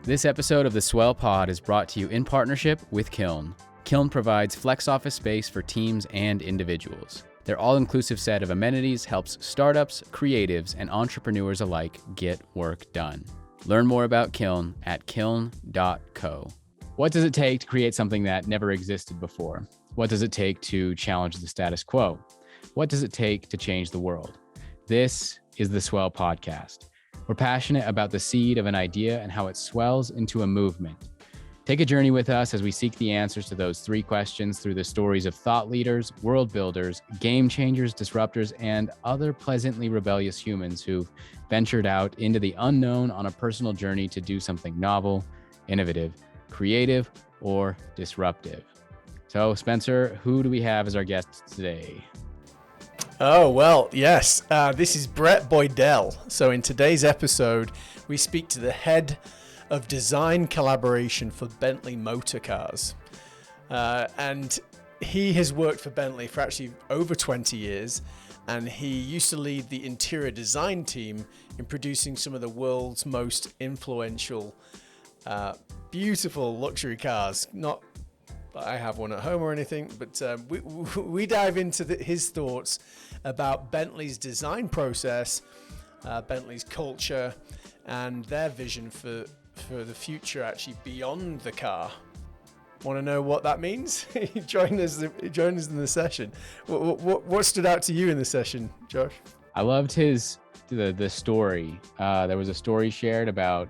This episode of the Swell Pod is brought to you in partnership with Kiln. Kiln provides flex office space for teams and individuals. Their all-inclusive set of amenities helps startups, creatives, and entrepreneurs alike get work done. Learn more about Kiln at kiln.co. What does it take to create something that never existed before? What does it take to challenge the status quo? What does it take to change the world? This is the Swell Podcast. We're passionate about the seed of an idea and how it swells into a movement. Take a journey with us as we seek the answers to those three questions through the stories of thought leaders, world builders, game changers, disruptors, and other pleasantly rebellious humans who've ventured out into the unknown on a personal journey to do something novel, innovative, creative, or disruptive. So, Spencer, who do we have as our guest today? Oh, well, yes. This is Brett Boydell. So in today's episode, we speak to the head of design collaboration for Bentley Motor cars. And he has worked for Bentley for actually over 20 years. And he used to lead the interior design team in producing some of the world's most influential, beautiful luxury cars. Not I have one at home or anything, but we dive into his thoughts about Bentley's design process, Bentley's culture, and their vision for the future actually beyond the car. Want to know what that means? Join us in the session. What stood out to you in the session, Josh? I loved the story. There was a story shared about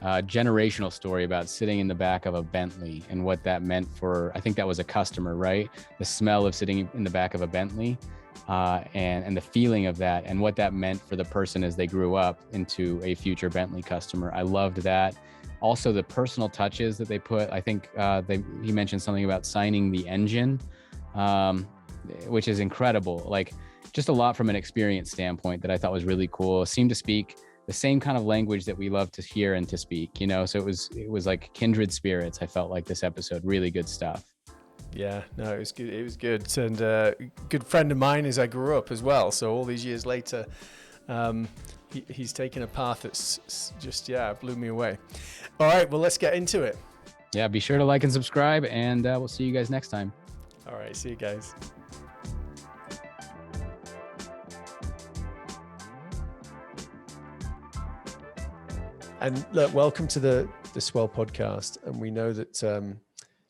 generational story about sitting in the back of a Bentley and what that meant for, I think that was a customer, right? The smell of sitting in the back of a Bentley and the feeling of that and what that meant for the person as they grew up into a future Bentley customer. I loved that. Also the personal touches that they put. I think he mentioned something about signing the engine, which is incredible. Like just a lot from an experience standpoint that I thought was really cool. It seemed to speak the same kind of language that we love to hear and to speak, you know? So it was like kindred spirits. I felt like this episode, really good stuff. Yeah, no, it was good. It was good. And good friend of mine as I grew up as well. So all these years later, he's taken a path that's just, blew me away. All right, well, let's get into it. Yeah, be sure to like and subscribe, and we'll see you guys next time. All right, see you guys. And look, welcome to the Swell Podcast. And we know that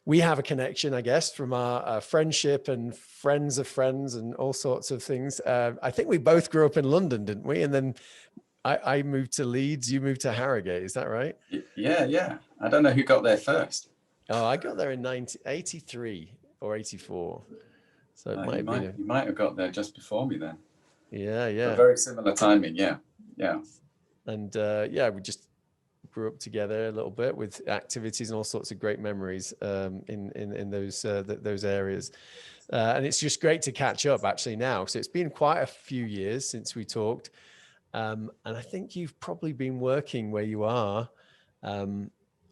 we have a connection, I guess, from our friendship and friends of friends and all sorts of things. I think we both grew up in London, didn't we? And then I moved to Leeds, you moved to Harrogate. Is that right? Yeah. I don't know who got there first. Oh, I got there in 1983 or 84. So it you might have got there just before me then. Yeah. A very similar timing, yeah. And we just grew up together a little bit with activities and all sorts of great memories in those areas. And it's just great to catch up actually now. So it's been quite a few years since we talked. And I think you've probably been working where you are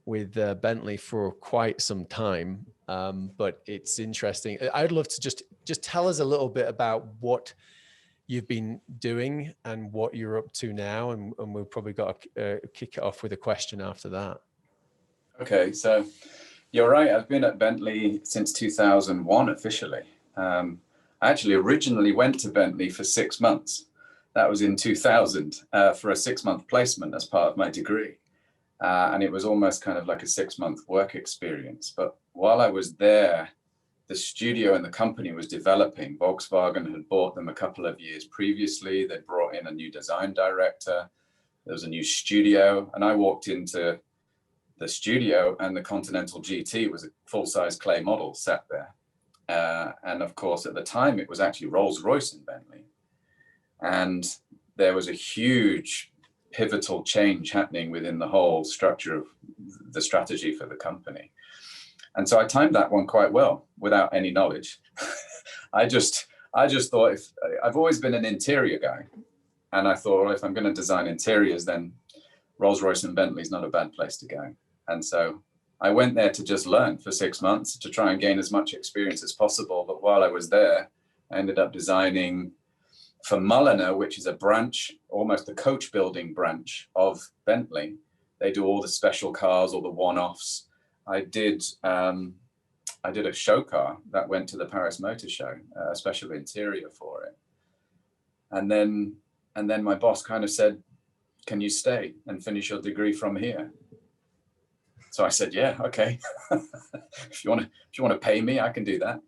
with Bentley for quite some time. But it's interesting. I'd love to just tell us a little bit about what you've been doing and what you're up to now, and we've probably got to kick it off with a question after that. Okay, so you're right. I've been at Bentley since 2001 officially. I actually originally went to Bentley for 6 months. That was in 2000 for a 6-month placement as part of my degree. And it was almost kind of like a 6-month work experience. But while I was there, the studio and the company was developing. Volkswagen had bought them a couple of years previously. They brought in a new design director. There was a new studio. And I walked into the studio and the Continental GT was a full-size clay model sat there. And of course, at the time, it was actually Rolls-Royce and Bentley. And there was a huge pivotal change happening within the whole structure of the strategy for the company. And so I timed that one quite well without any knowledge. I just thought I've always been an interior guy. And I thought, well, if I'm going to design interiors, then Rolls-Royce and Bentley is not a bad place to go. And so I went there to just learn for 6 months to try and gain as much experience as possible. But while I was there, I ended up designing for Mulliner, which is a branch, almost a coach building branch of Bentley. They do all the special cars, all the one-offs. I did a show car that went to the Paris Motor Show, a special interior for it. And then my boss kind of said, "Can you stay and finish your degree from here?" So I said, "Yeah, okay. If you want to pay me, I can do that."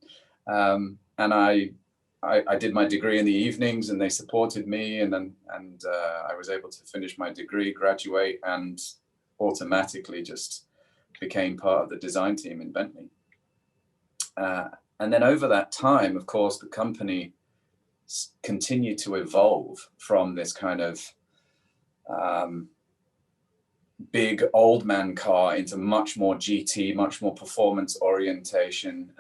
And I did my degree in the evenings, and they supported me, and I was able to finish my degree, graduate, and automatically just became part of the design team in Bentley. And then over that time, of course, the company continued to evolve from this kind of big old man car into much more GT, much more performance orientation.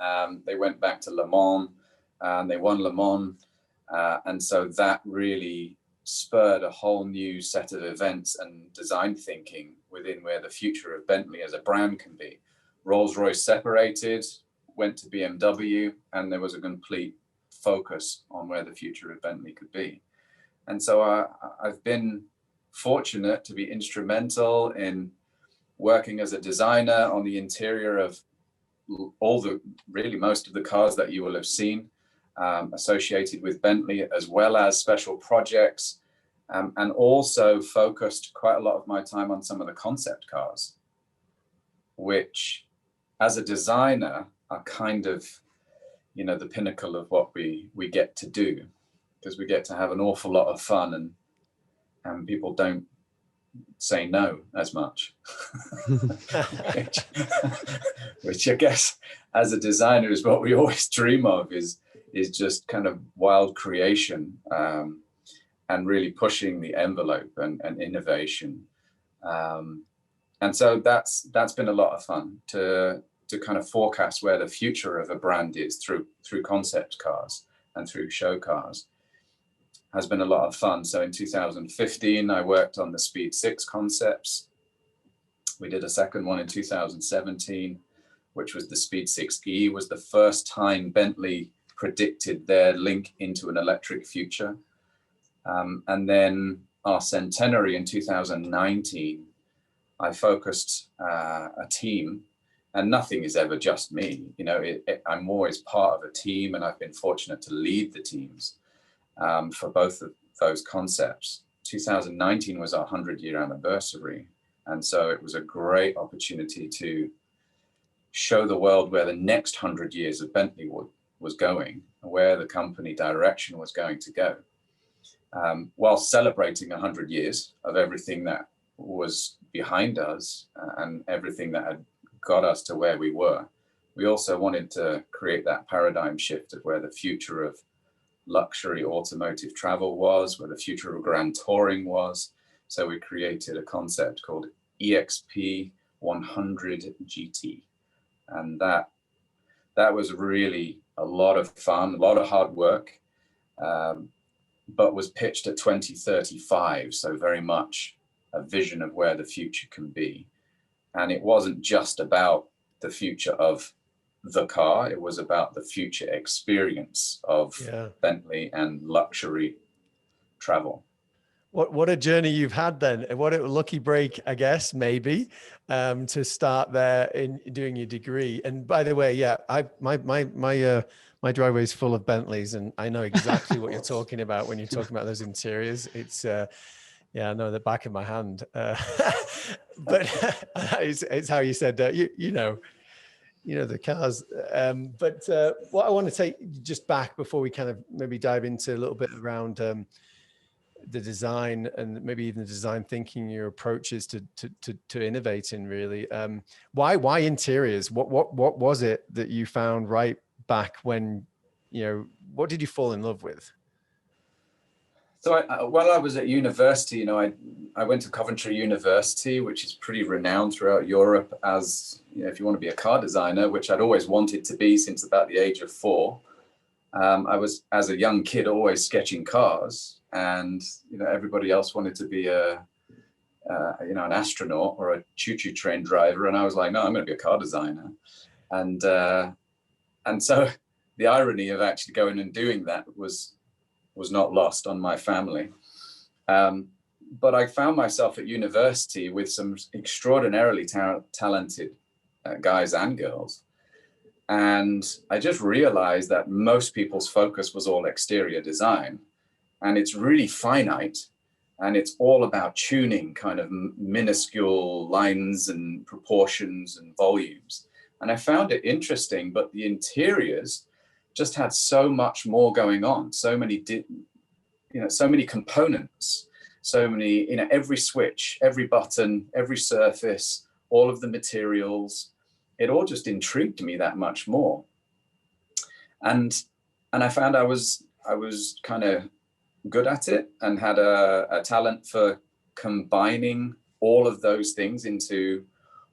They went back to Le Mans, and they won Le Mans. And so that really spurred a whole new set of events and design thinking within where the future of Bentley as a brand can be. Rolls-Royce separated, went to BMW, and there was a complete focus on where the future of Bentley could be. And so I've been fortunate to be instrumental in working as a designer on the interior of most of the cars that you will have seen associated with Bentley, as well as special projects, and also focused quite a lot of my time on some of the concept cars, which as a designer are kind of, the pinnacle of what we get to do, because we get to have an awful lot of fun, and people don't say no as much, which I guess as a designer is what we always dream of, is just kind of wild creation, and really pushing the envelope and innovation. And so that's been a lot of fun to kind of forecast where the future of a brand is through concept cars and through show cars. Has been a lot of fun. So in 2015, I worked on the Speed 6 concepts. We did a second one in 2017, which was the Speed 6E, was the first time Bentley predicted their link into an electric future. And then our centenary in 2019, I focused a team, and nothing is ever just me. I'm always part of a team, and I've been fortunate to lead the teams for both of those concepts. 2019 was our 100-year anniversary. And so it was a great opportunity to show the world where the next 100 years of Bentley was going, where the company direction was going to go, while celebrating 100 years of everything that was behind us and everything that had got us to where we were. We also wanted to create that paradigm shift of where the future of luxury automotive travel was, where the future of grand touring was. So we created a concept called EXP 100 GT. And that was really a lot of fun, a lot of hard work, but was pitched at 2035. So very much a vision of where the future can be. And it wasn't just about the future of the car, it was about the future experience of Bentley and luxury travel. What a journey you've had then. What a lucky break, I guess, maybe, to start there in doing your degree. And by the way, my driveway is full of Bentleys, and I know exactly what you're talking about when you're talking about those interiors. It's I know the back of my hand, but it's how you said you know the cars. But what I want to take just back before we kind of maybe dive into a little bit around the design and maybe even the design thinking, your approaches to innovating, really. Why interiors? What was it that you found right back when, what did you fall in love with? So while I was at university, I went to Coventry University, which is pretty renowned throughout Europe as, if you want to be a car designer, which I'd always wanted to be since about the age of 4. I was, as a young kid, always sketching cars, and everybody else wanted to be an astronaut or a choo-choo train driver, and I was like, no, I'm going to be a car designer. And so the irony of actually going and doing that was not lost on my family. but I found myself at university with some extraordinarily talented guys and girls. And I just realized that most people's focus was all exterior design, and it's really finite, and it's all about tuning kind of minuscule lines and proportions and volumes. And I found it interesting, but the interiors just had so much more going on, so many, so many components, so many, every switch, every button, every surface, all of the materials. It all just intrigued me that much more. And I found I was kind of good at it, and had a talent for combining all of those things into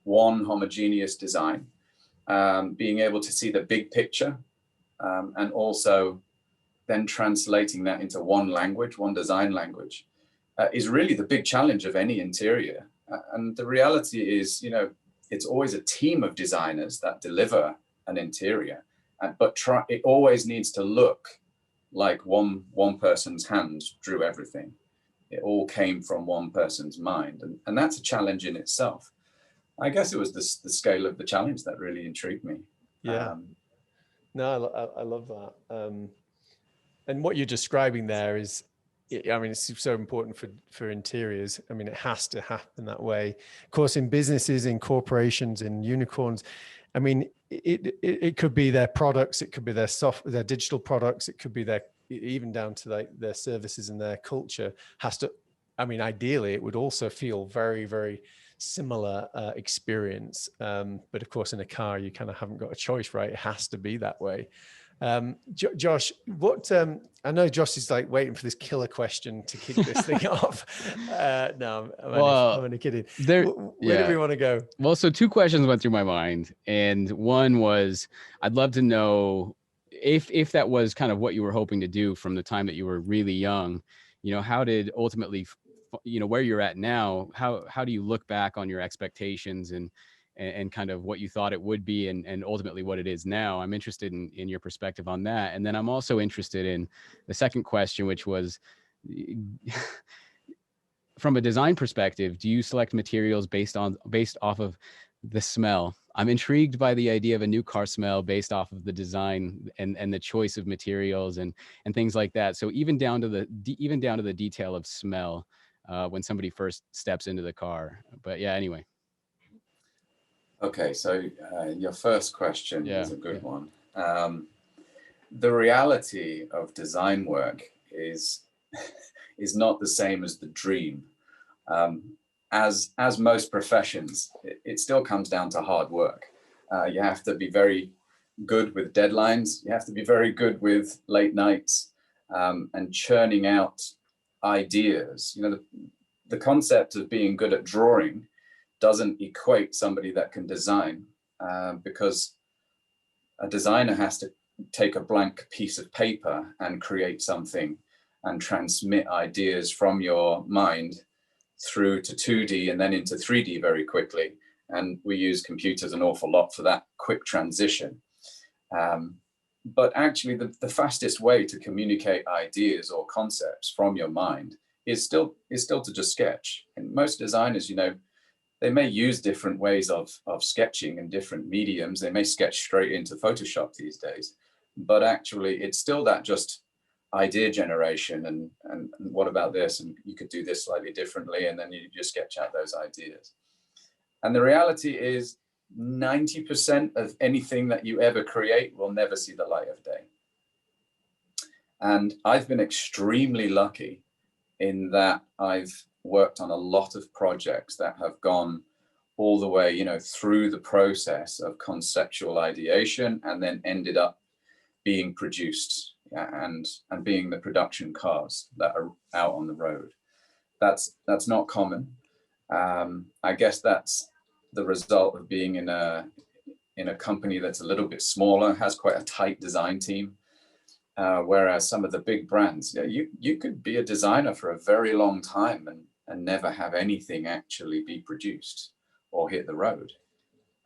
one homogeneous design, being able to see the big picture, and also then translating that into one language, one design language, is really the big challenge of any interior. And the reality is, it's always a team of designers that deliver an interior, but it always needs to look like one person's hands drew everything. It all came from one person's mind, and that's a challenge in itself. I guess it was the scale of the challenge that really intrigued me. Yeah. No, I love that. And what you're describing there is, it's so important for interiors. It has to happen that way. Of course, in businesses, in corporations, in unicorns, it could be their products, it could be their digital products, it could be even down to their services and their culture has to, ideally it would also feel very, very similar experience. But of course, in a car, you kind of haven't got a choice, right? It has to be that way. Josh, I know Josh is waiting for this killer question to kick this thing off. No, I'm only kidding. Where do we want to go? Well, so two questions went through my mind, and one was, I'd love to know if that was kind of what you were hoping to do from the time that you were really young. How did ultimately, where you're at now, how do you look back on your expectations and kind of what you thought it would be and ultimately what it is now? I'm interested in your perspective on that. And then I'm also interested in the second question, which was, from a design perspective, do you select materials based off of the smell? I'm intrigued by the idea of a new car smell based off of the design and the choice of materials and things like that. So even down to the detail of smell when somebody first steps into the car. But yeah, anyway. Okay, so your first question is a good one. The reality of design work is not the same as the dream. As most professions, it still comes down to hard work. You have to be very good with deadlines. You have to be very good with late nights and churning out ideas. The concept of being good at drawing doesn't equate somebody that can design, because a designer has to take a blank piece of paper and create something and transmit ideas from your mind through to 2D and then into 3D very quickly. And we use computers an awful lot for that quick transition. But actually the fastest way to communicate ideas or concepts from your mind is still to just sketch. And most designers, they may use different ways of sketching and different mediums. They may sketch straight into Photoshop these days, but actually it's still that just idea generation and what about this? And you could do this slightly differently. And then you just sketch out those ideas. And the reality is 90% of anything that you ever create will never see the light of day. And I've been extremely lucky in that I've worked on a lot of projects that have gone all the way, through the process of conceptual ideation and then ended up being produced and being the production cars that are out on the road. That's not common. I guess that's the result of being in a company that's a little bit smaller, has quite a tight design team. Whereas some of the big brands, you could be a designer for a very long time and never have anything actually be produced or hit the road.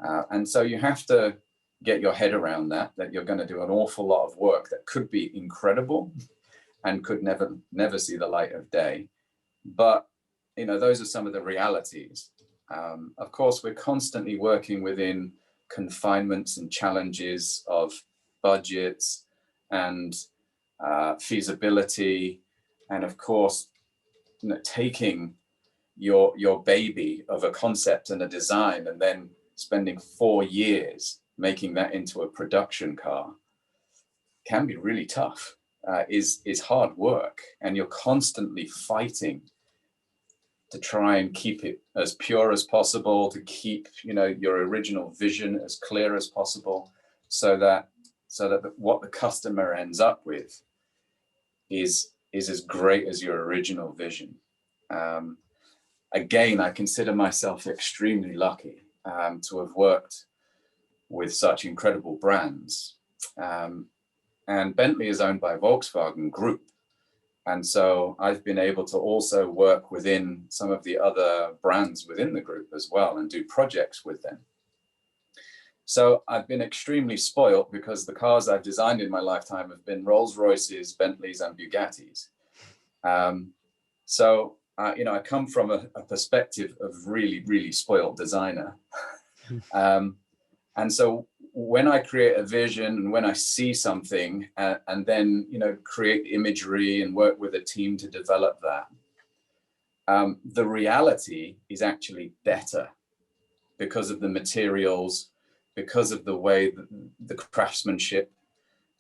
And so you have to get your head around that you're going to do an awful lot of work that could be incredible and could never see the light of day. But those are some of the realities. Of course, we're constantly working within confinements and challenges of budgets and feasibility, and of course, taking your baby of a concept and a design and then spending 4 years making that into a production car can be really tough, is hard work, and you're constantly fighting to try and keep it as pure as possible, to keep your original vision as clear as possible, so that what the customer ends up with is as great as your original vision. Again, I consider myself extremely lucky to have worked with such incredible brands. And Bentley is owned by Volkswagen Group. And so I've been able to also work within some of the other brands within the group as well and do projects with them. So I've been extremely spoilt because the cars I've designed in my lifetime have been Rolls Royces, Bentleys, and Bugattis. I come from a perspective of really, really spoiled designer. And so when I create a vision and when I see something and then, create imagery and work with a team to develop that, the reality is actually better because of the materials, because of the way the craftsmanship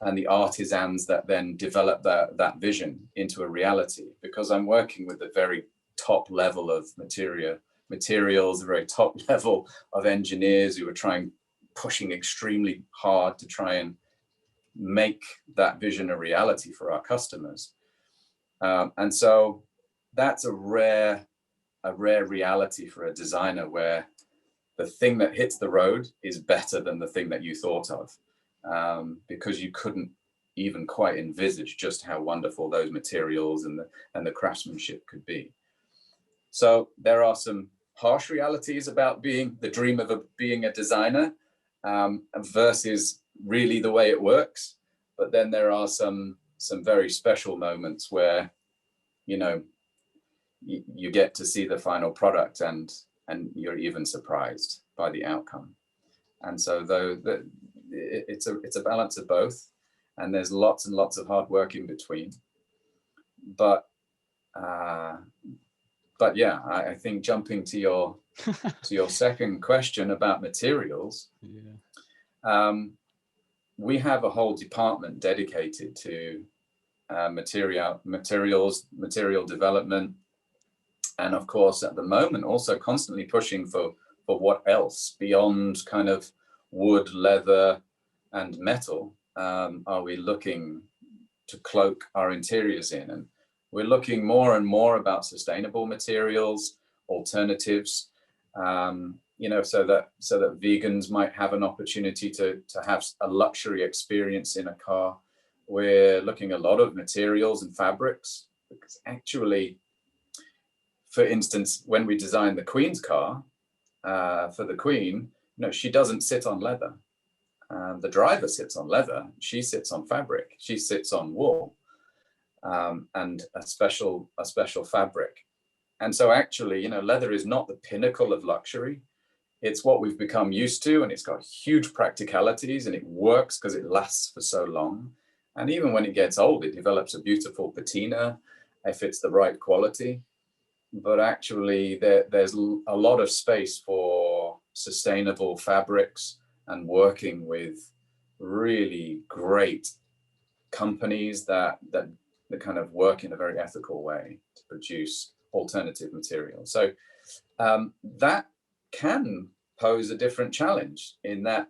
and the artisans that then develop that vision into a reality, because I'm working with the very top level of materials, the very top level of engineers who are pushing extremely hard to try and make that vision a reality for our customers. And so that's a rare reality for a designer, where the thing that hits the road is better than the thing that you thought of, because you couldn't even quite envisage just how wonderful those materials and the craftsmanship could be. So there are some harsh realities about being the dream of being a designer, versus really the way it works. But then there are some very special moments where, you get to see the final product and you're even surprised by the outcome. And so it's a balance of both, and there's lots and lots of hard work in between. But yeah, I think jumping to your second question about materials, we have a whole department dedicated to material development, and of course at the moment also constantly pushing for what else beyond kind of wood, leather, and metal are we looking to cloak our interiors in. And we're looking more and more about sustainable materials, alternatives, so that vegans might have an opportunity to have a luxury experience in a car. We're looking at a lot of materials and fabrics, because actually, for instance, when we designed the Queen's car for the Queen, she doesn't sit on leather. The driver sits on leather. She sits on fabric. She sits on wool, and a special fabric. And so actually, leather is not the pinnacle of luxury. It's what we've become used to, and it's got huge practicalities, and it works because it lasts for so long. And even when it gets old, it develops a beautiful patina if it's the right quality. But actually, there's a lot of space for sustainable fabrics and working with really great companies that kind of work in a very ethical way to produce alternative materials. So that can pose a different challenge, in that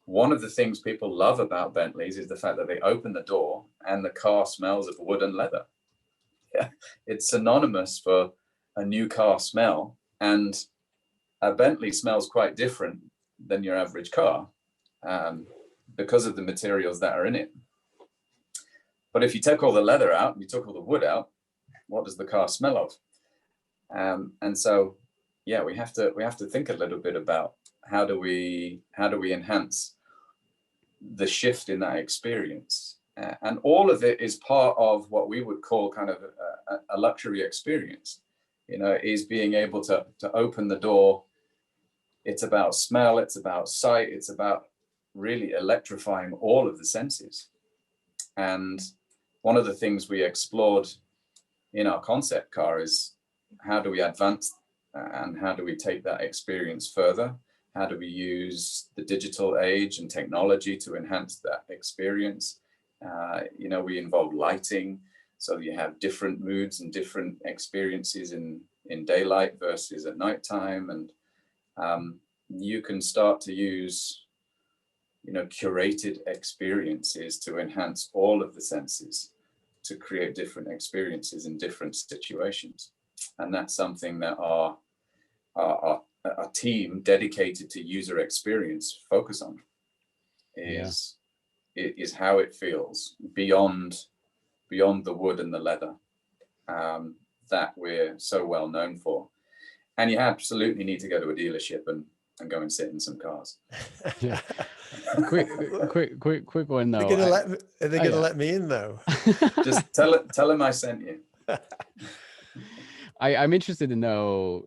one of the things people love about Bentleys is the fact that they open the door and the car smells of wood and leather. Yeah, it's synonymous for a new car smell, and a Bentley smells quite different than your average car because of the materials that are in it. But if you take all the leather out and you took all the wood out, what does the car smell of? And so, yeah, we have to think a little bit about how do we enhance the shift in that experience, and all of it is part of what we would call kind of a luxury experience. is being able to open the door. It's about smell, it's about sight, it's about really electrifying all of the senses. And one of the things we explored in our concept car is how do we advance and how do we take that experience further? How do we use the digital age and technology to enhance that experience? We involve lighting, so you have different moods and different experiences in daylight versus at nighttime. And you can start to use, curated experiences to enhance all of the senses to create different experiences in different situations. And that's something that our team dedicated to user experience focus on is how it feels beyond the wood and the leather that we're so well known for. And you absolutely need to go to a dealership and go and sit in some cars. Yeah. quick one though. Are they gonna let me in though? Just tell them I sent you. I'm interested to know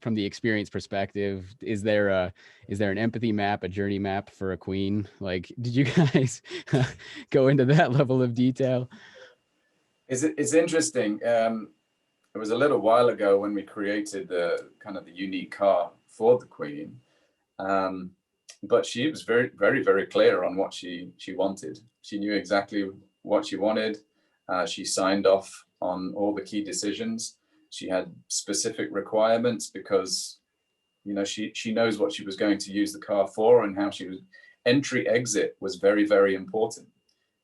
from the experience perspective, is there an empathy map, a journey map for a queen? Like, did you guys go into that level of detail? It's interesting. It was a little while ago when we created the unique car for the Queen. But she was very, very, very clear on what she wanted. She knew exactly what she wanted. She signed off on all the key decisions. She had specific requirements because, she knows what she was going to use the car for and how she was. Entry exit was very, very important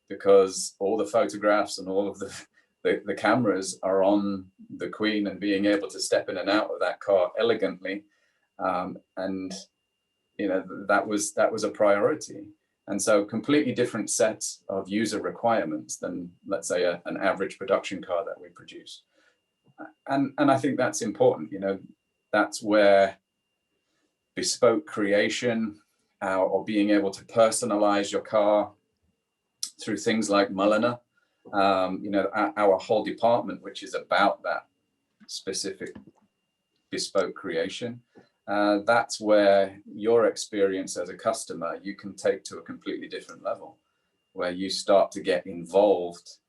because all the photographs and all of the cameras are on the Queen, and being able to step in and out of that car elegantly. And that was a priority. And so completely different sets of user requirements than, let's say, an average production car that we produce. And I think that's important. That's where bespoke creation or being able to personalize your car through things like Mulliner, our whole department, which is about that specific bespoke creation. That's where your experience as a customer, you can take to a completely different level, where you start to get involved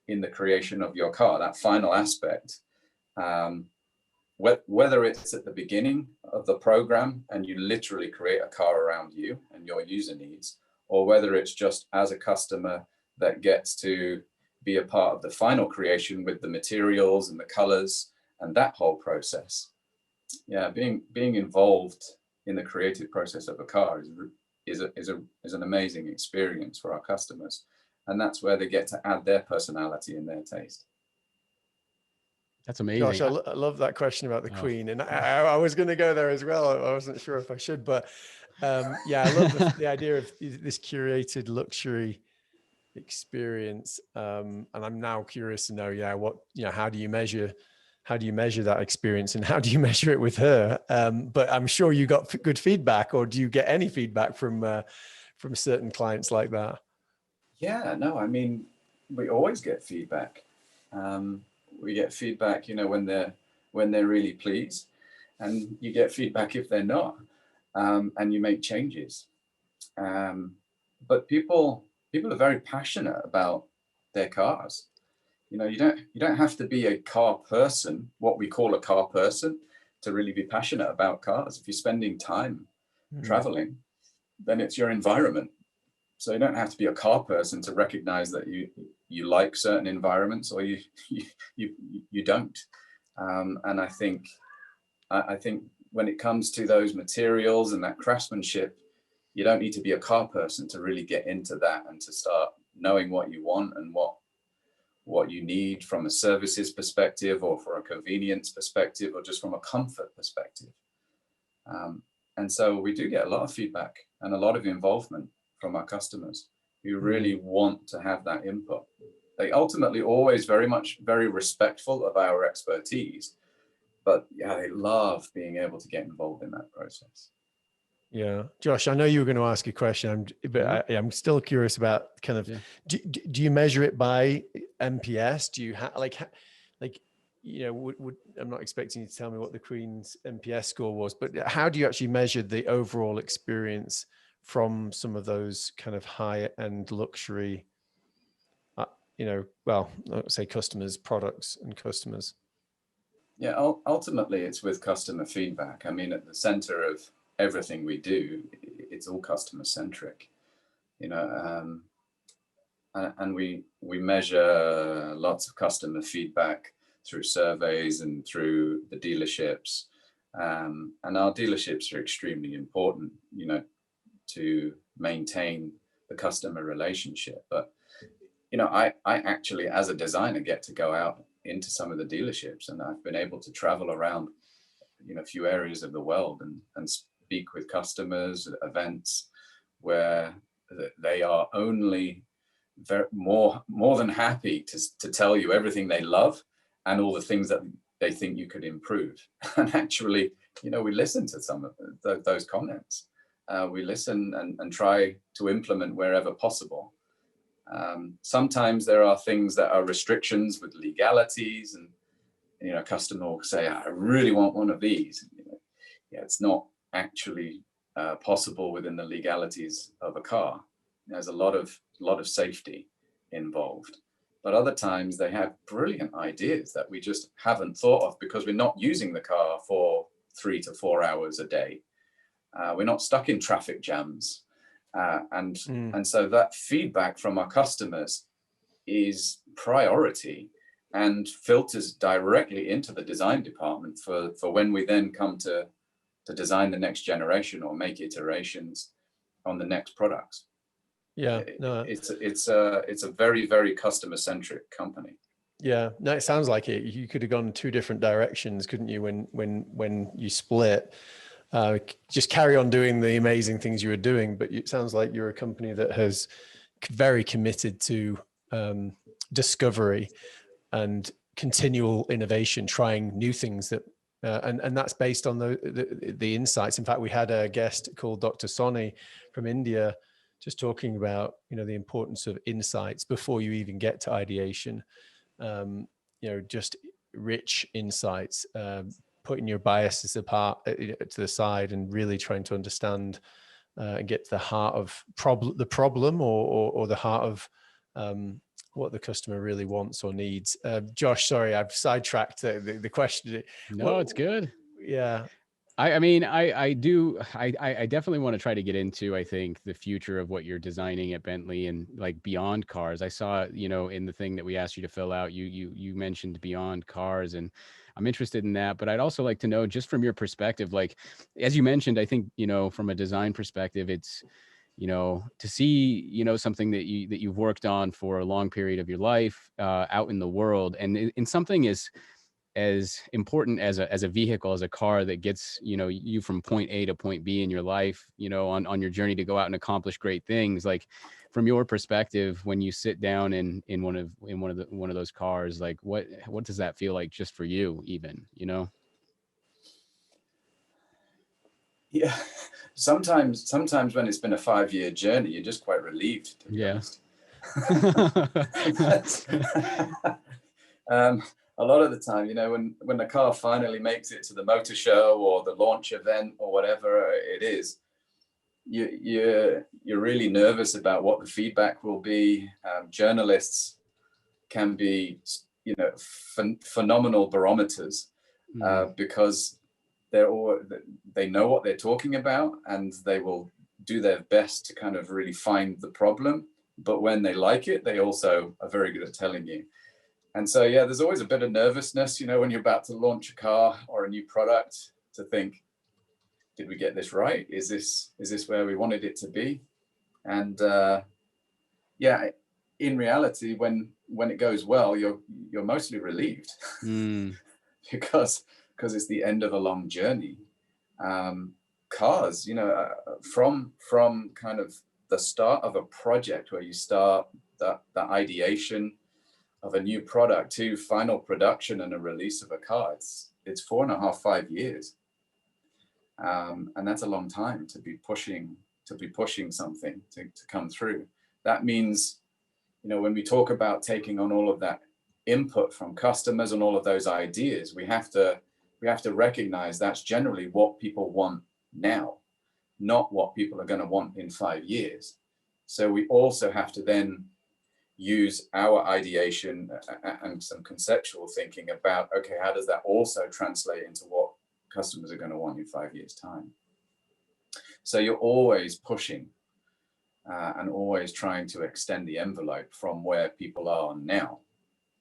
in the creation of your car, that final aspect. Whether it's at the beginning of the program and you literally create a car around you and your user needs, or whether it's just as a customer that gets to be a part of the final creation with the materials and the colors and that whole process. Yeah, being involved in the creative process of a car is an amazing experience for our customers, and that's where they get to add their personality and their taste. That's amazing. Josh, I love that question about the Queen, and I was going to go there as well. I wasn't sure if I should, but I love the idea of this curated luxury experience, and I'm now curious to know, how do you measure that experience, and how do you measure it with her? But I'm sure you got good feedback, or do you get any feedback from certain clients like that? Yeah, no, I mean, we always get feedback. We get feedback, when they're really pleased, and you get feedback if they're not, and you make changes. But people are very passionate about their cars. You don't have to be a car person, what we call a car person, to really be passionate about cars. If you're spending time traveling, then it's your environment. So you don't have to be a car person to recognize that you like certain environments, or you don't. And I think when it comes to those materials and that craftsmanship, you don't need to be a car person to really get into that and to start knowing what you want and what you need from a services perspective, or for a convenience perspective, or just from a comfort perspective. And so we do get a lot of feedback and a lot of involvement from our customers who really want to have that input. They ultimately always very respectful of our expertise, but they love being able to get involved in that process. Yeah, Josh, I know you were going to ask a question, but I'm still curious about do you measure it by MPS? Do you like I'm not expecting you to tell me what the Queen's NPS score was, but how do you actually measure the overall experience from some of those kind of high-end luxury, well, I would say customers, products and customers? Yeah, ultimately it's with customer feedback. I mean, at the center of everything we do, it's all customer centric, and we measure lots of customer feedback through surveys and through the dealerships. And our dealerships are extremely important, to maintain the customer relationship. But, I actually, as a designer, get to go out into some of the dealerships, and I've been able to travel around, a few areas of the world and speak with customers at events where they are only more than happy to tell you everything they love and all the things that they think you could improve. And actually, we listen to some of those comments. We listen and try to implement wherever possible. Sometimes there are things that are restrictions with legalities, and a customer will say, I really want one of these. It's not actually possible within the legalities of a car. There's a lot of safety involved. But other times they have brilliant ideas that we just haven't thought of because we're not using the car for 3 to 4 hours a day. We're not stuck in traffic jams. And so that feedback from our customers is priority and filters directly into the design department for when we then come to design the next generation or make iterations on the next products. Yeah, no, it's a very, very customer centric company. Yeah, no, it sounds like it. You could have gone 2 different directions, couldn't you? When you split, just carry on doing the amazing things you were doing. But it sounds like you're a company that has very committed to discovery and continual innovation, trying new things that, and that's based on the insights. In fact, we had a guest called Dr. Soni from India, just talking about, the importance of insights before you even get to ideation. Just rich insights, putting your biases apart to the side and really trying to understand and get to the heart of the problem or the heart of what the customer really wants or needs. Josh, sorry, I've sidetracked the question. No, it's good. Yeah. I mean, I definitely want to try to get into, I think, the future of what you're designing at Bentley and like beyond cars. I saw, in the thing that we asked you to fill out, you mentioned beyond cars, and I'm interested in that. But I'd also like to know, just from your perspective, like, as you mentioned, I think, from a design perspective, it's, to see, something that you've worked on for a long period of your life out in the world, and in something as important as a vehicle, as a car that gets, you from point A to point B in your life, on your journey to go out and accomplish great things. Like, from your perspective, when you sit down in one of those cars, like what does that feel like just for you, even, Yeah, sometimes when it's been a 5-year journey, you're just quite relieved, to be honest. A lot of the time, when the car finally makes it to the motor show or the launch event or whatever it is, you're really nervous about what the feedback will be. Journalists can be, phenomenal barometers because they know what they're talking about, and they will do their best to kind of really find the problem. But when they like it, they also are very good at telling you. And so, yeah, there's always a bit of nervousness, when you're about to launch a car or a new product, to think, did we get this right? Is this where we wanted it to be? And yeah, in reality, when it goes well, you're mostly relieved because it's the end of a long journey. Cars, from kind of the start of a project where you start the ideation of a new product to final production and a release of a car, it's 4.5, 5 years, and that's a long time to be pushing something to come through. That means, when we talk about taking on all of that input from customers and all of those ideas, we have to recognize that's generally what people want now, not what people are going to want in 5 years. So we also have to then use our ideation and some conceptual thinking about, okay, how does that also translate into what customers are going to want in 5 years' time? So you're always pushing and always trying to extend the envelope from where people are now.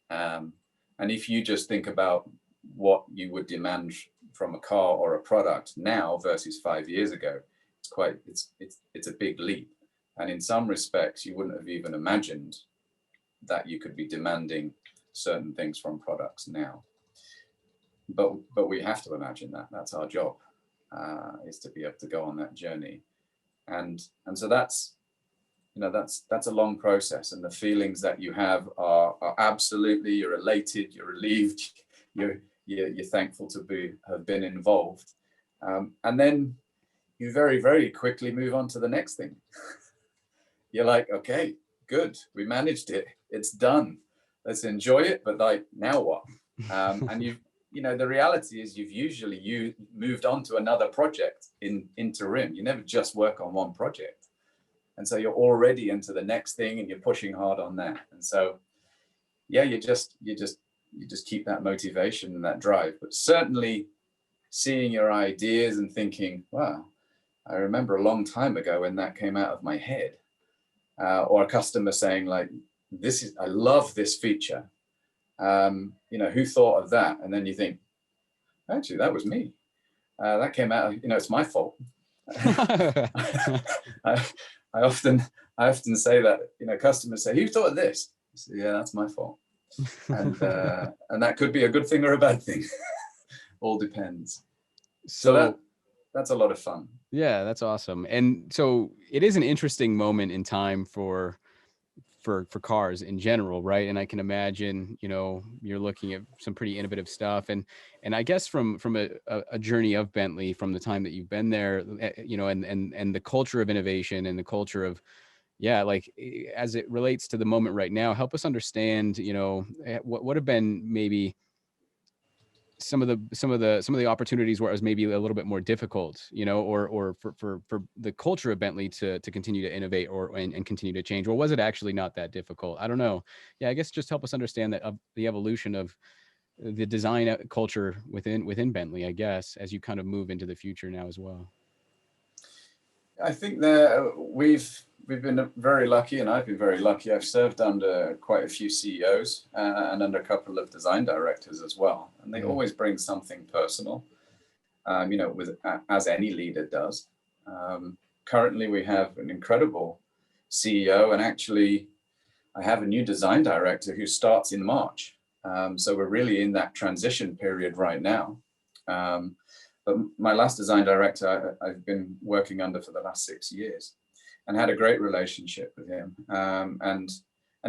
And if you just think about what you would demand from a car or a product now versus 5 years ago, it's a big leap. And in some respects, you wouldn't have even imagined that you could be demanding certain things from products now. But we have to imagine that. That's our job, is to be able to go on that journey. And so that's a long process, and the feelings that you have are absolutely, you're elated, you're relieved, you're thankful to have been involved, and then you very, very quickly move on to the next thing. You're like, okay, good, we managed it, it's done, let's enjoy it, but like, now what? And the reality is you've moved on to another project in interim. You never just work on one project. And so you're already into the next thing and you're pushing hard on that. And so, yeah, you just keep that motivation and that drive. But certainly seeing your ideas and thinking, wow, I remember a long time ago when that came out of my head. Or a customer saying like, I love this feature. Who thought of that? And then you think, actually, that was me. That came out, it's my fault. I often say that, customers say, who thought of this? I say, yeah, that's my fault. And that could be a good thing or a bad thing. All depends. So that's a lot of fun. Yeah, that's awesome. And so it is an interesting moment in time for cars in general, right? And I can imagine, you're looking at some pretty innovative stuff, and I guess from a journey of Bentley, from the time that you've been there, and the culture of innovation and the culture of, like, as it relates to the moment right now, help us understand, what would have been maybe some of the opportunities where it was maybe a little bit more difficult, or for the culture of Bentley to continue to innovate and continue to change, or was it actually not that difficult? I don't know. Yeah, I guess just help us understand that of the evolution of the design culture within Bentley, I guess, as you kind of move into the future now as well. I think that we've been very lucky, and I've been very lucky. I've served under quite a few CEOs and under a couple of design directors as well, and they always bring something personal, as any leader does. Currently, we have an incredible CEO, and actually, I have a new design director who starts in March. So we're really in that transition period right now. But my last design director, I've been working under for the last 6 years, and had a great relationship with him. And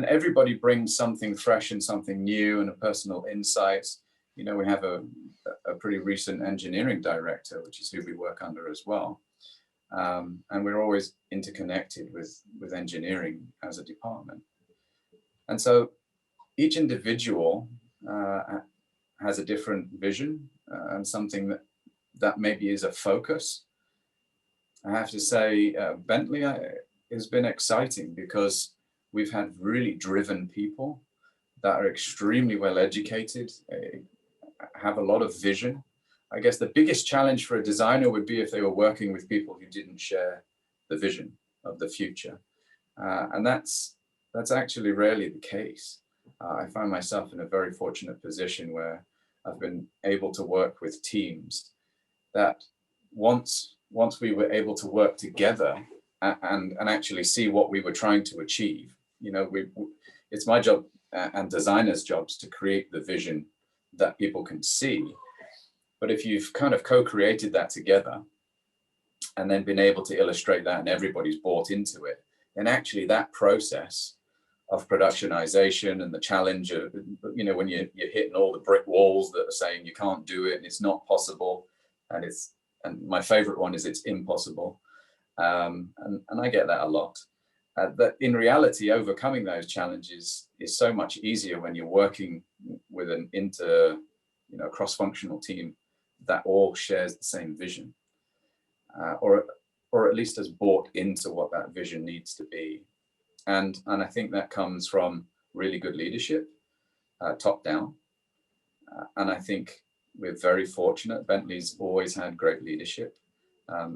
everybody brings something fresh and something new and a personal insight. We have a pretty recent engineering director, which is who we work under as well. And we're always interconnected with engineering as a department. And so each individual has a different vision and something that maybe is a focus. I have to say, Bentley has been exciting because we've had really driven people that are extremely well educated, have a lot of vision. I guess the biggest challenge for a designer would be if they were working with people who didn't share the vision of the future. And that's actually rarely the case. I find myself in a very fortunate position where I've been able to work with teams that once we were able to work together and actually see what we were trying to achieve, it's my job and designers' jobs to create the vision that people can see. But if you've kind of co-created that together and then been able to illustrate that and everybody's bought into it, then actually that process of productionization and the challenge of, when you're hitting all the brick walls that are saying you can't do it and it's not possible, and my favorite one is it's impossible. And I get that a lot. that in reality, overcoming those challenges is so much easier when you're working with an cross-functional team that all shares the same vision, or at least has bought into what that vision needs to be. And I think that comes from really good leadership, top down. And I think we're very fortunate. Bentley's always had great leadership.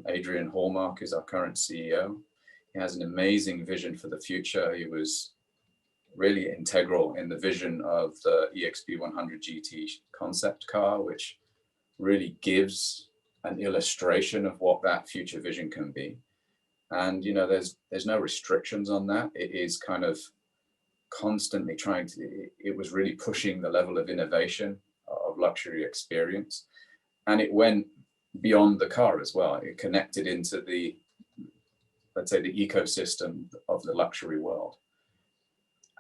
Adrian Hallmark is our current CEO. He has an amazing vision for the future. He was really integral in the vision of the EXP 100 GT concept car, which really gives an illustration of what that future vision can be. And, you know, there's no restrictions on that. It is kind of constantly it was really pushing the level of innovation of luxury experience. And it went beyond the car as well. It connected into let's say, the ecosystem of the luxury world,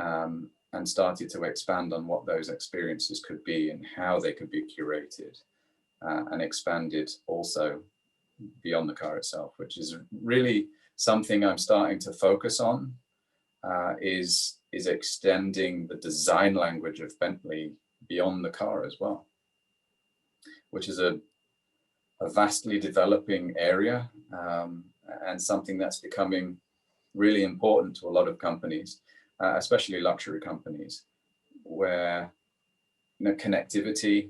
and started to expand on what those experiences could be and how they could be curated, and expanded also beyond the car itself, which is really something I'm starting to focus on, is extending the design language of Bentley beyond the car as well, which is a vastly developing area, and something that's becoming really important to a lot of companies, especially luxury companies, where connectivity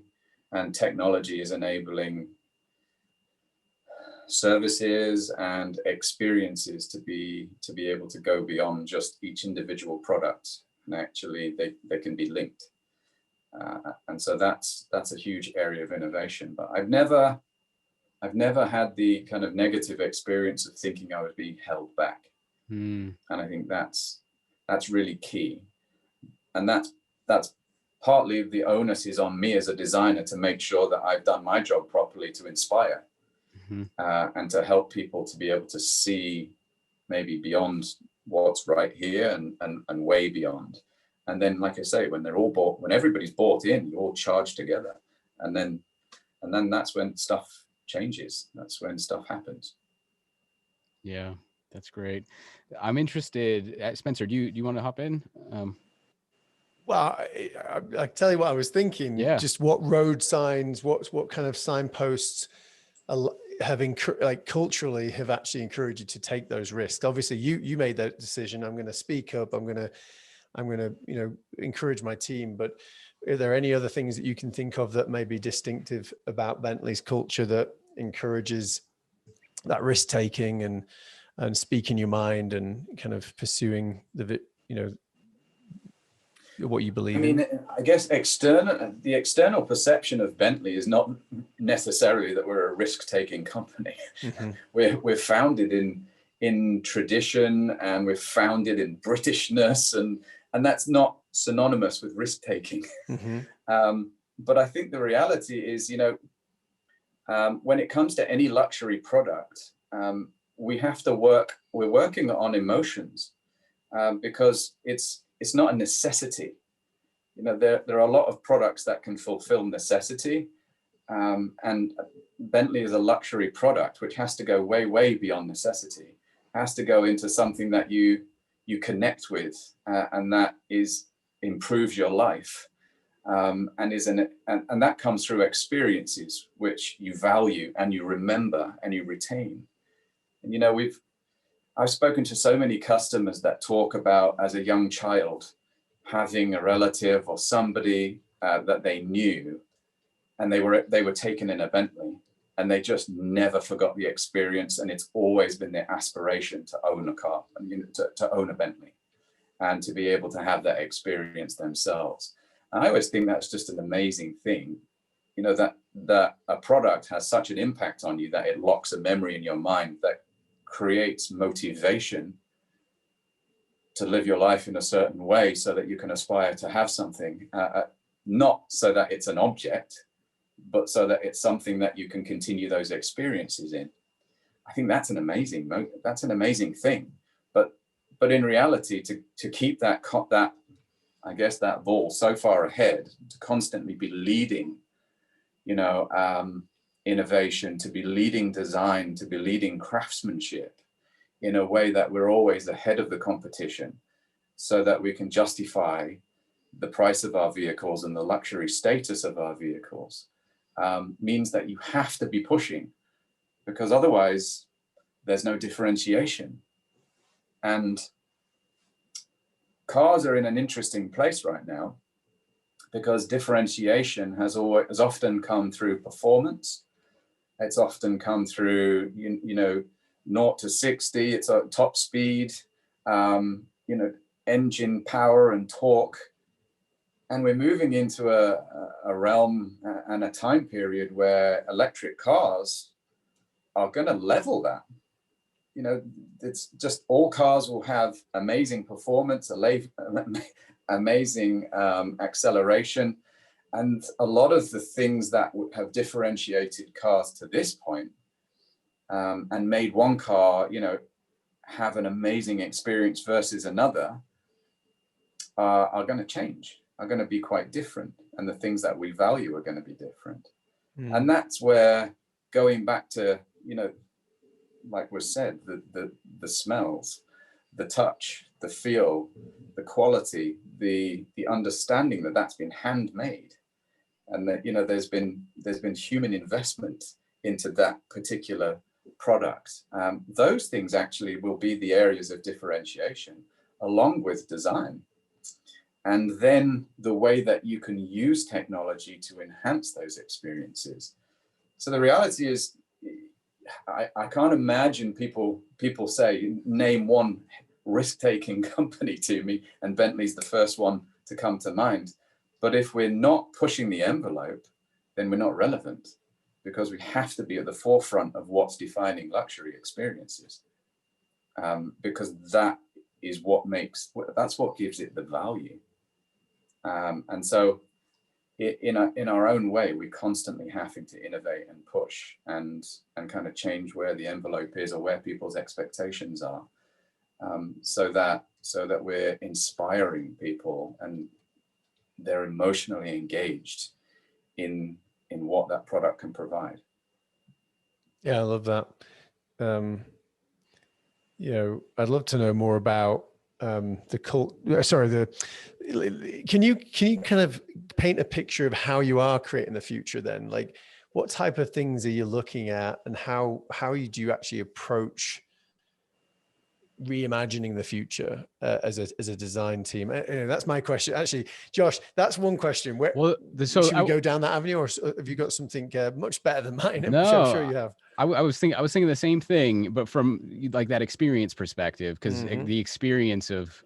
and technology is enabling services and experiences to be able to go beyond just each individual product, and actually they can be linked. And so that's a huge area of innovation. But I've never had the kind of negative experience of thinking I was being held back. And I think that's really key. And that's partly the onus is on me as a designer to make sure that I've done my job properly to inspire, and to help people to be able to see maybe beyond what's right here and way beyond. And then, like I say, when everybody's bought in, you all charge together. And then that's when stuff changes. That's when stuff happens. Yeah, that's great. I'm interested, Spencer, do you want to hop in? Well, I tell you what I was thinking. Yeah. Just what road signs, what kind of signposts have culturally have actually encouraged you to take those risks. Obviously, you made that decision. I'm going to speak up. I'm going to encourage my team. But are there any other things that you can think of that may be distinctive about Bentley's culture that encourages that risk taking and speaking your mind and kind of pursuing what you believe in? I guess the external perception of Bentley is not necessarily that we're a risk-taking company. Mm-hmm. We're founded in tradition, and we're founded in Britishness, and that's not synonymous with risk-taking. Mm-hmm. But I think the reality is, when it comes to any luxury product, we're working on emotions, because it's not a necessity. There are a lot of products that can fulfill necessity, and Bentley is a luxury product which has to go way, way beyond necessity. It has to go into something that you connect with, and that improves your life, and that comes through experiences which you value and you remember and you retain. And I've spoken to so many customers that talk about, as a young child, having a relative or somebody that they knew, and they were taken in a Bentley, and they just never forgot the experience. And it's always been their aspiration to own a car, to own a Bentley, and to be able to have that experience themselves. And I always think that's just an amazing thing, that a product has such an impact on you that it locks a memory in your mind that creates motivation to live your life in a certain way so that you can aspire to have something, not so that it's an object, but so that it's something that you can continue those experiences in. I think that's an amazing thing. But in reality, to keep that I guess that ball so far ahead, to constantly be leading, innovation, to be leading design, to be leading craftsmanship, in a way that we're always ahead of the competition, so that we can justify the price of our vehicles and the luxury status of our vehicles, means that you have to be pushing, because otherwise there's no differentiation. And cars are in an interesting place right now, because differentiation has often come through performance. It's often come through, 0 to 60, it's a top speed, engine power and torque. And we're moving into a realm and a time period where electric cars are going to level that. It's just, all cars will have amazing performance, amazing acceleration. And a lot of the things that have differentiated cars to this point, and made one car, have an amazing experience versus another, are going to change, are going to be quite different. And the things that we value are going to be different. And that's where, going back to, like was said, the smells, the touch, the feel, the quality, the understanding that that's been handmade, and that there's been human investment into that particular product. Those things actually will be the areas of differentiation, along with design, and then the way that you can use technology to enhance those experiences. So the reality is, I can't imagine people say, name one risk-taking company to me, and Bentley's the first one to come to mind. But if we're not pushing the envelope, then we're not relevant, because we have to be at the forefront of what's defining luxury experiences, because that is that's what gives it the value. And so in our own way, we're constantly having to innovate and push and kind of change where the envelope is, or where people's expectations are, so that we're inspiring people and they're emotionally engaged in what that product can provide. Yeah, I love that. I'd love to know more about can you kind of paint a picture of how you are creating the future then? Like, what type of things are you looking at, and how do you actually approach reimagining the future as a design team? That's my question. Actually, Josh, that's one question. Should we go down that avenue, or have you got something much better than mine? No, I'm sure you have. I was thinking the same thing, but from like that experience perspective, because the experience of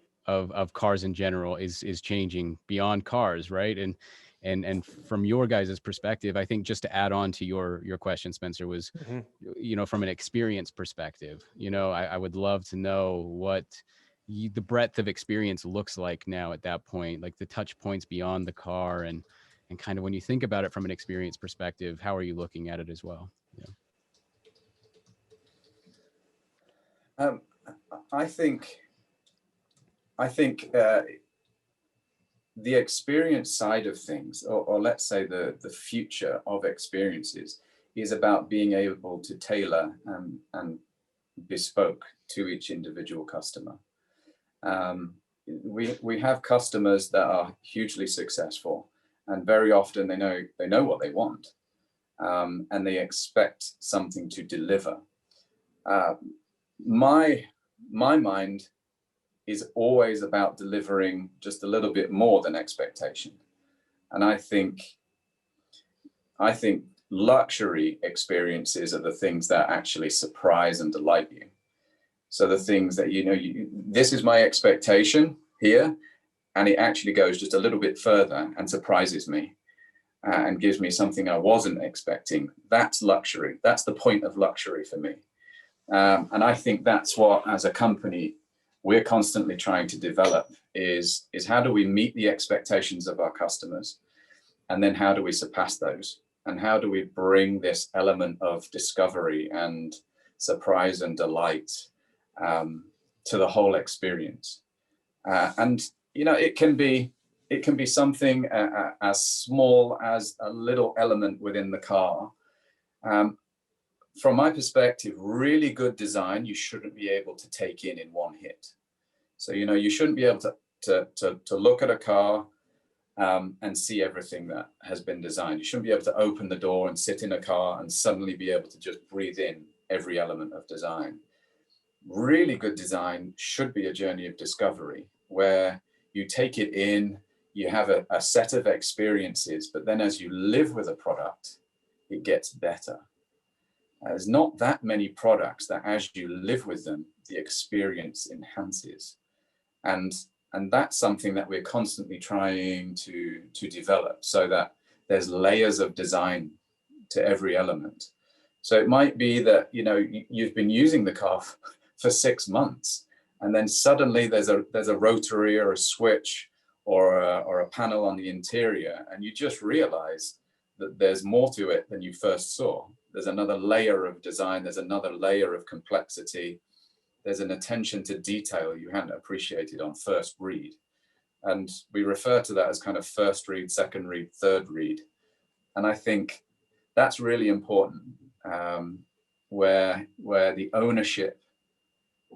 cars in general is changing beyond cars, right? And from your guys' perspective, I think, just to add on to your question, Spencer, was, from an experience perspective, I would love to know what the breadth of experience looks like now at that point, like the touch points beyond the car, and kind of, when you think about it from an experience perspective, how are you looking at it as well? Yeah. I think the experience side of things, or let's say the future of experiences, is about being able to tailor and bespoke to each individual customer. We have customers that are hugely successful, and very often they know what they want, and they expect something to deliver. My mind is always about delivering just a little bit more than expectation. And I think luxury experiences are the things that actually surprise and delight you. So the things that, this is my expectation here, and it actually goes just a little bit further and surprises me, and gives me something I wasn't expecting. That's luxury. That's the point of luxury for me. And I think that's what, as a company, we're constantly trying to develop, is how do we meet the expectations of our customers, and then how do we surpass those, and how do we bring this element of discovery and surprise and delight to the whole experience. And it can be something as small as a little element within the car, from my perspective, really good design, you shouldn't be able to take in one hit. So, you know, you shouldn't be able to look at a car and see everything that has been designed. You shouldn't be able to open the door and sit in a car and suddenly be able to just breathe in every element of design. Really good design should be a journey of discovery where you take it in, you have a set of experiences, but then as you live with a product, it gets better. There's not that many products that as you live with them, the experience enhances. And that's something that we're constantly trying to develop so that there's layers of design to every element. So it might be that, you know, you've been using the car for 6 months, and then suddenly there's a rotary or a switch or a panel on the interior, and you just realize that there's more to it than you first saw. There's another layer of design, there's another layer of complexity, there's an attention to detail you hadn't appreciated on first read. And we refer to that as kind of first read, second read, third read. And I think that's really important, where the ownership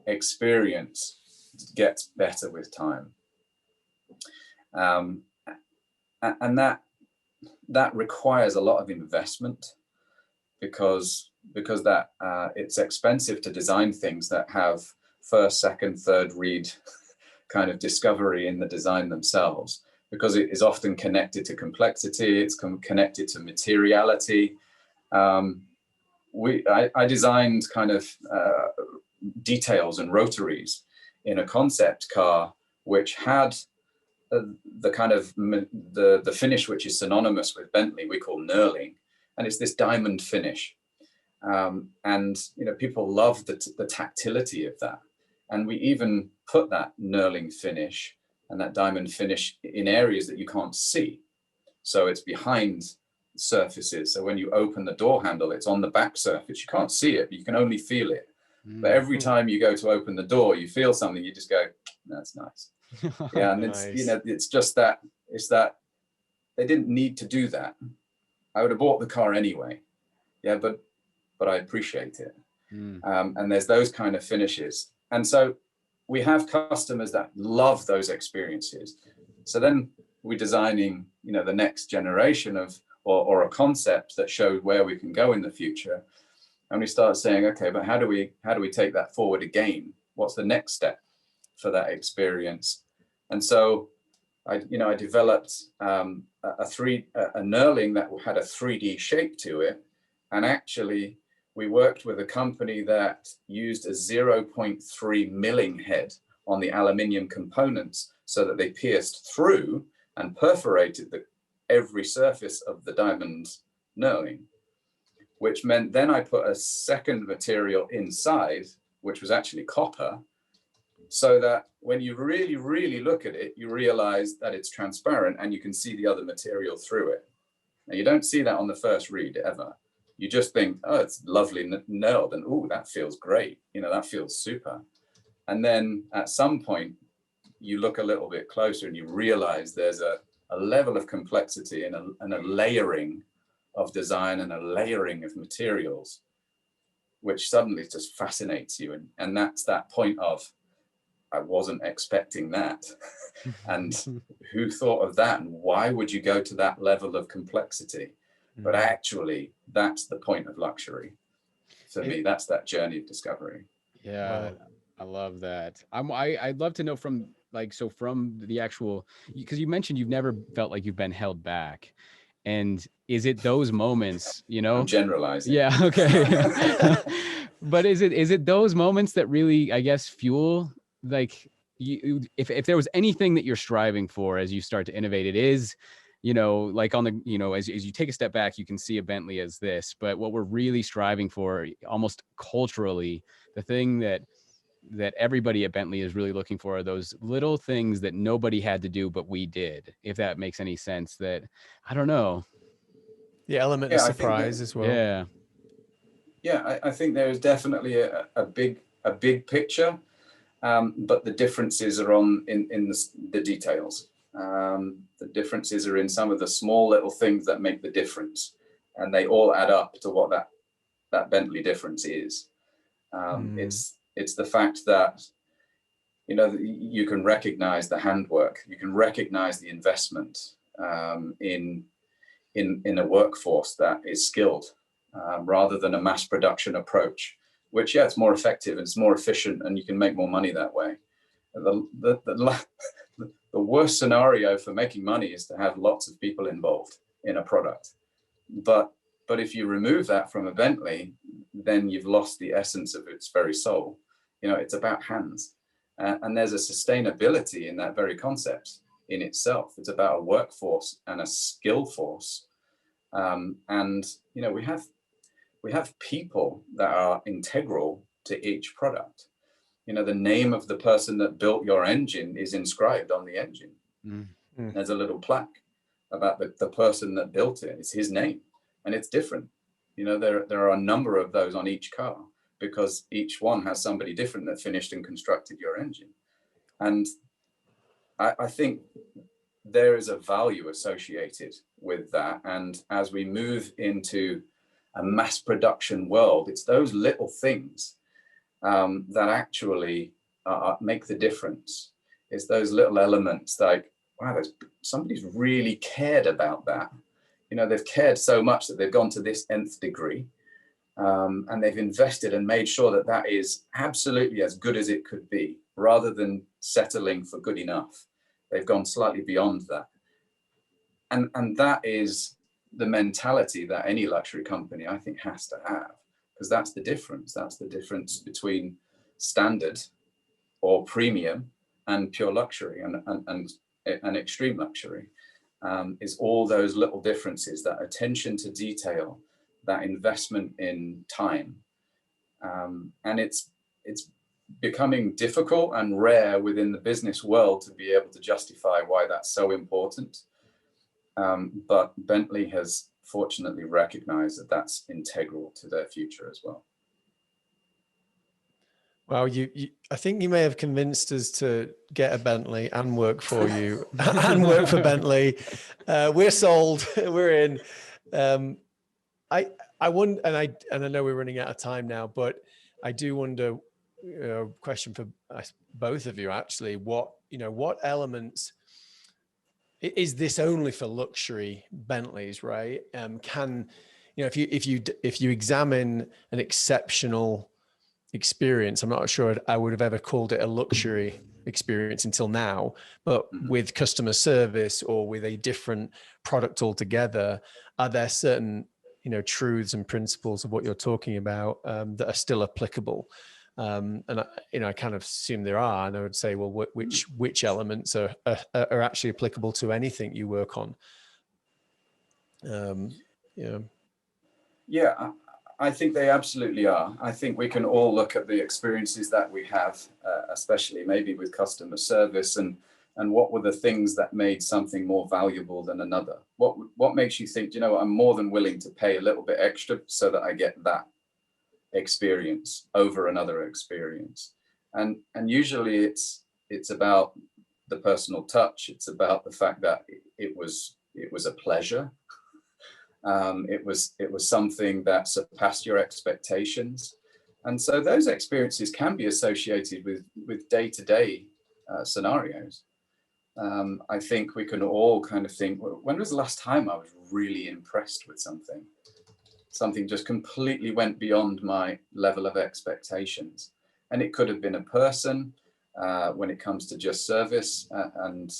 experience gets better with time. And that requires a lot of investment because that it's expensive to design things that have first, second, third read kind of discovery in the design themselves, because it is often connected to complexity, it's connected to materiality. I designed kind of details and rotaries in a concept car which had the kind of the finish which is synonymous with Bentley, we call knurling, and it's this diamond finish. And you know, people love the tactility of that, and we even put that knurling finish and that diamond finish in areas that you can't see. So it's behind surfaces. So when you open the door handle, it's on the back surface. You can't see it, but you can only feel it. But every time you go to open the door, you feel something, you just go, that's nice. Yeah, and nice. It's, you know, it's just that, it's that they didn't need to do that. I would have bought the car anyway. Yeah, but I appreciate it. And there's those kind of finishes. And so we have customers that love those experiences. So then we're designing, you know, the next generation of, or a concept that showed where we can go in the future. And we start saying, okay, but how do we take that forward again? What's the next step for that experience? And so I developed a knurling that had a 3D shape to it. And actually we worked with a company that used a 0.3 milling head on the aluminium components so that they pierced through and perforated every surface of the diamond knurling, which meant then I put a second material inside, which was actually copper, so that when you really, really look at it, you realize that it's transparent and you can see the other material through it. Now, you don't see that on the first read ever. You just think, oh, it's lovely knurled, and oh, that feels great. You know, that feels super. And then at some point, you look a little bit closer and you realize there's a level of complexity and a layering of design and a layering of materials, which suddenly just fascinates you. And that's that point of, I wasn't expecting that. And who thought of that? And why would you go to that level of complexity? But actually, that's the point of luxury. For me, that's that journey of discovery. Yeah, wow. I love that. I'd love to know from the actual, because you mentioned you've never felt like you've been held back. And is it those moments, you know? I'm generalizing. Yeah, okay. But is it those moments that really, I guess, fuel, like, if there was anything that you're striving for as you start to innovate, it is, you know, like on the, you know, as you take a step back, you can see a Bentley as this, but what we're really striving for almost culturally, the thing that everybody at Bentley is really looking for are those little things that nobody had to do, but we did, if that makes any sense. That, I don't know. The element of surprise as well. Yeah. Yeah, I think there is definitely a big picture, but the differences are in the details. The differences are in some of the small little things that make the difference, and they all add up to what that that Bentley difference is. It's the fact that, you know, you can recognize the handwork, you can recognize the investment in a workforce that is skilled, rather than a mass production approach, which, yeah, it's more effective and it's more efficient and you can make more money that way. The worst scenario for making money is to have lots of people involved in a product. But if you remove that from a Bentley, then you've lost the essence of its very soul. You know, it's about hands. And there's a sustainability in that very concept in itself. It's about a workforce and a skill force. And, you know, we have people that are integral to each product. You know, the name of the person that built your engine is inscribed on the engine. There's a little plaque about the person that built it. It's his name, and it's different. You know, there are a number of those on each car because each one has somebody different that finished and constructed your engine. And I think there is a value associated with that. And as we move into a mass production world, it's those little things that actually make the difference. It's those little elements like, wow, somebody's really cared about that. You know, they've cared so much that they've gone to this nth degree, and they've invested and made sure that that is absolutely as good as it could be, rather than settling for good enough. They've gone slightly beyond that. And that is the mentality that any luxury company, I think, has to have, because that's the difference. That's the difference between standard or premium and pure luxury and extreme luxury, is all those little differences, that attention to detail, that investment in time. And it's becoming difficult and rare within the business world to be able to justify why that's so important. But Bentley has fortunately recognized that that's integral to their future as well. Well, I think you may have convinced us to get a Bentley and work for you and work for Bentley. We're sold. We're in. I wonder, and I know we're running out of time now, but I do wonder. Question for both of you, actually. What elements? Is this only for luxury Bentleys, right? If you examine an exceptional experience, I'm not sure I would have ever called it a luxury experience until now, but with customer service or with a different product altogether, are there certain truths and principles of what you're talking about that are still applicable? And I kind of assume there are, and I would say, well, which elements are actually applicable to anything you work on? Yeah, I think they absolutely are. I think we can all look at the experiences that we have, especially maybe with customer service, and what were the things that made something more valuable than another? What makes you think, I'm more than willing to pay a little bit extra so that I get that experience over another experience? And usually it's about the personal touch. It's about the fact that it was a pleasure. It was something that surpassed your expectations. And so those experiences can be associated with day-to-day scenarios. I think we can all kind of think, when was the last time I was really impressed with something? Something just completely went beyond my level of expectations. And it could have been a person, when it comes to just service and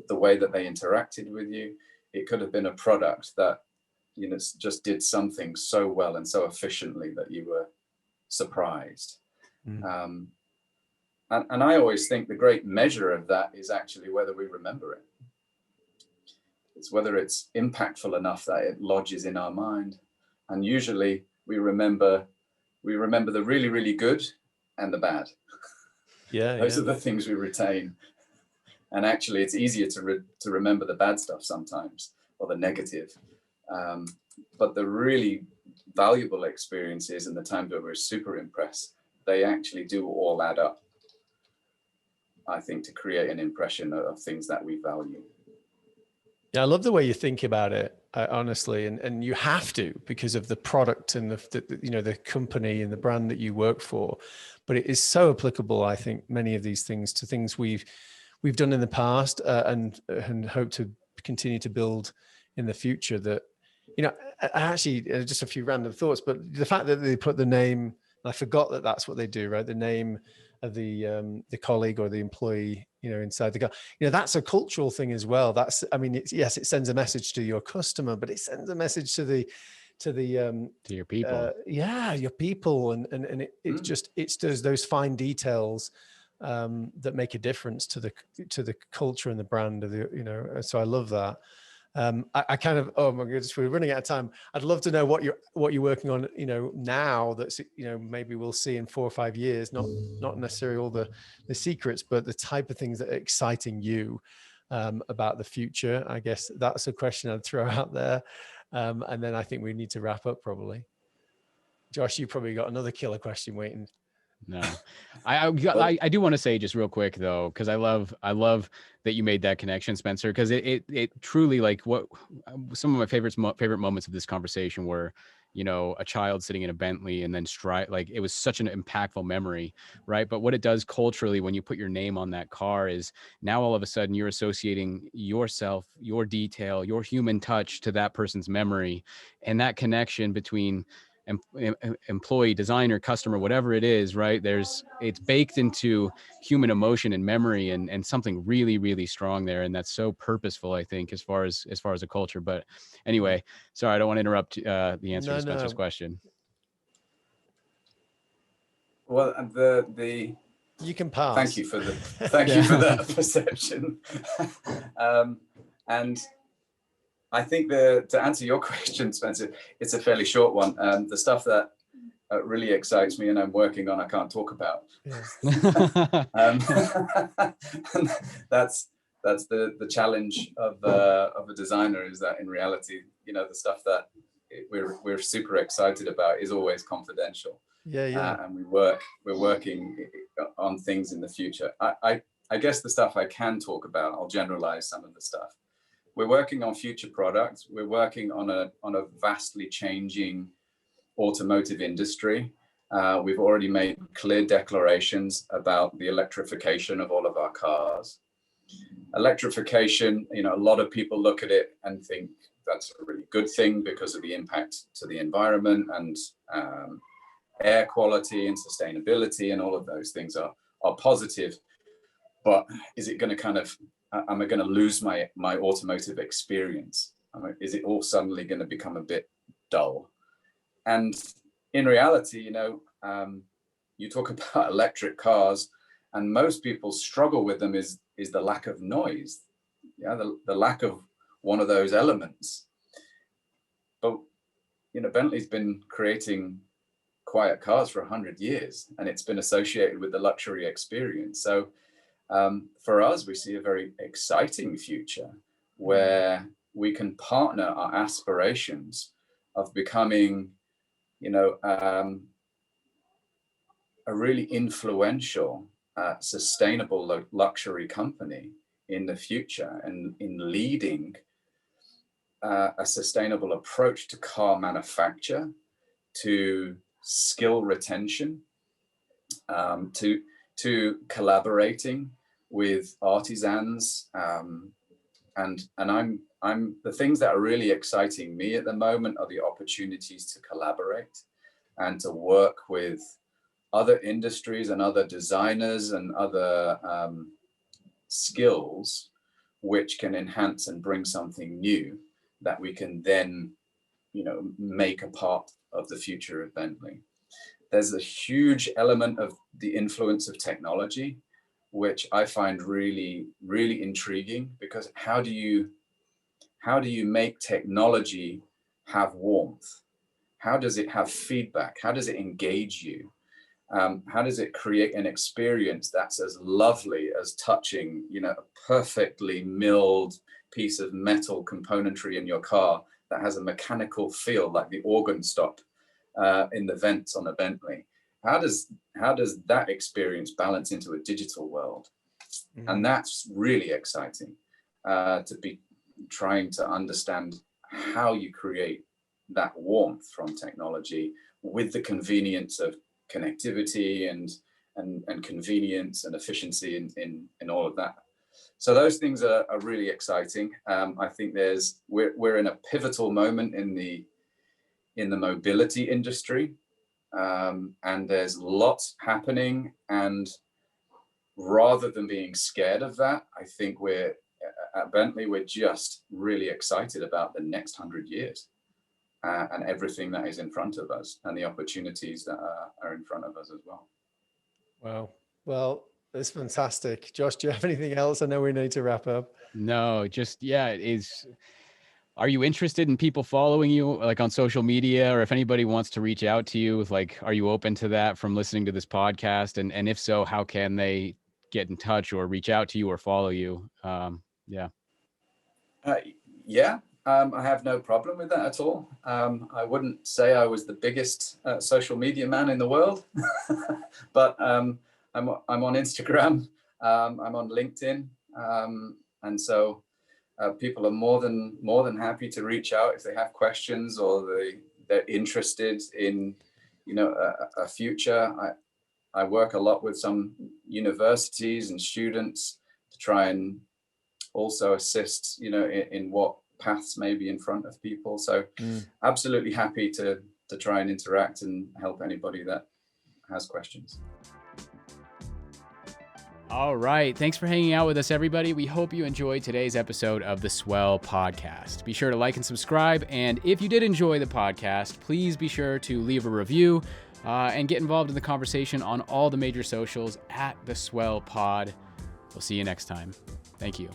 the way that they interacted with you. It could have been a product that just did something so well and so efficiently that you were surprised. And I always think the great measure of that is actually whether we remember it. It's whether it's impactful enough that it lodges in our mind. And usually we remember the really, really good and the bad. Those are the things we retain. And actually it's easier to remember the bad stuff sometimes, or the negative. But the really valuable experiences and the times where we're super impressed, they actually do all add up, I think, to create an impression of things that we value. Yeah, I love the way you think about it, honestly, and you have to because of the product and the company and the brand that you work for. But it is so applicable, I think, many of these things to things we've done in the past, and hope to continue to build in the future. That I actually just a few random thoughts, but the fact that they put the name, I forgot that that's what they do, right? The name of the colleague or the employee, inside the car. That's a cultural thing as well. That's, I mean, yes, it sends a message to your customer, but it sends a message to your people. your people, and it just, it's those fine details that make a difference to the culture and the brand of the. So I love that. I kind of, oh my goodness, we're running out of time. I'd love to know what you're working on, now that's, maybe we'll see in 4 or 5 years, not necessarily all the secrets, but the type of things that are exciting you about the future. I guess that's a question I'd throw out there. And then I think we need to wrap up probably. Josh, you probably got another killer question waiting. No, I do want to say just real quick though, because I love that you made that connection, Spencer, because it truly, like, what some of my favorite moments of this conversation were, a child sitting in a Bentley and then like, it was such an impactful memory, right? But what it does culturally when you put your name on that car is now all of a sudden you're associating yourself, your detail, your human touch to that person's memory, and that connection between employee, designer, customer, whatever it is, right? It's baked into human emotion and memory, and something really, really strong there. And that's so purposeful, I think, as far as a culture. But anyway, sorry, I don't want to interrupt the answer to Spencer's question. Well, the you can pass. Thank you for that perception. And I think to answer your question, Spencer, it's a fairly short one. The stuff that really excites me and I'm working on, I can't talk about. Yeah. That's the challenge of a designer, is that in reality, the stuff that we're super excited about is always confidential. Yeah. And we're working on things in the future. I guess the stuff I can talk about, I'll generalize some of the stuff. We're working on future products. We're working on a vastly changing automotive industry. We've already made clear declarations about the electrification of all of our cars. Electrification, a lot of people look at it and think that's a really good thing because of the impact to the environment and air quality and sustainability, and all of those things are positive. But is it going to am I going to lose my automotive experience? Is it all suddenly going to become a bit dull? And in reality, you talk about electric cars, and most people struggle with them is the lack of noise, the lack of one of those elements. But Bentley's been creating quiet cars for 100 years, and it's been associated with the luxury experience. So for us, we see a very exciting future where we can partner our aspirations of becoming, a really influential, sustainable luxury company in the future, and in leading a sustainable approach to car manufacture, to skill retention, to collaborating with artisans, and I'm the things that are really exciting me at the moment are the opportunities to collaborate and to work with other industries and other designers and other skills which can enhance and bring something new that we can then make a part of the future of Bentley. There's a huge element of the influence of technology, which I find really, really intriguing, because how do you make technology have warmth? How does it have feedback? How does it engage you? How does it create an experience that's as lovely as touching, a perfectly milled piece of metal componentry in your car that has a mechanical feel, like the organ stop in the vents on a Bentley? How does that experience balance into a digital world? And that's really exciting to be trying to understand how you create that warmth from technology with the convenience of connectivity and convenience and efficiency in all of that. So those things are really exciting. I think we're in a pivotal moment in the mobility industry, and there's lots happening. And rather than being scared of that, I think at Bentley, we're just really excited about the next 100 years and everything that is in front of us and the opportunities that are in front of us as well. Wow. Well, it's fantastic. Josh, do you have anything else? I know we need to wrap up. No, just, yeah, are you interested in people following you like on social media, or if anybody wants to reach out to you, like, are you open to that from listening to this podcast? And if so, how can they get in touch or reach out to you or follow you? Yeah. I have no problem with that at all. I wouldn't say I was the biggest social media man in the world, but I'm on Instagram, I'm on LinkedIn, and so people are more than happy to reach out if they have questions or they're interested in, a future. I work a lot with some universities and students to try and also assist, in what paths may be in front of people. So absolutely happy to try and interact and help anybody that has questions. All right. Thanks for hanging out with us, everybody. We hope you enjoyed today's episode of the Swell Podcast. Be sure to like and subscribe. And if you did enjoy the podcast, please be sure to leave a review and get involved in the conversation on all the major socials at the Swell Pod. We'll see you next time. Thank you.